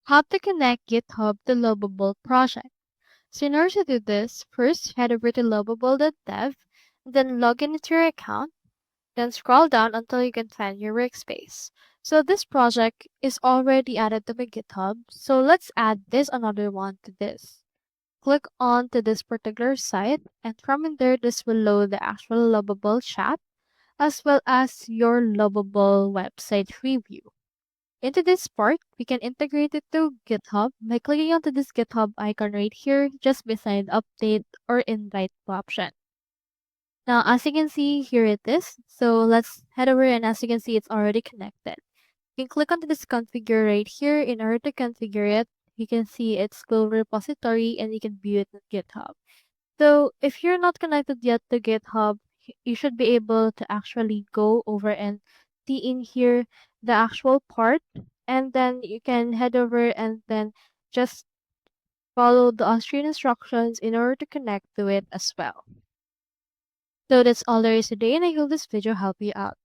How to connect GitHub to Lovable project. So in order to do this, first head over to lovable.dev, then log in into your account, then scroll down until you can find your workspace. So this project is already added to my GitHub, so let's add this another one to this. Click on to this particular site, and from in there, this will load the actual Lovable chat as well as your Lovable website preview. Into this part, we can integrate it to GitHub by clicking onto this GitHub icon right here just beside update or invite option. Now, as you can see, here it is. So let's head over, and as you can see, it's already connected. You can click onto this configure right here. In order to configure it, you can see its global repository and you can view it in GitHub. So if you're not connected yet to GitHub, you should be able to actually go over and see in here the actual part, and then you can head over and then just follow the on-screen instructions in order to connect to it as well. So that's all there is today, and I hope this video helped you out.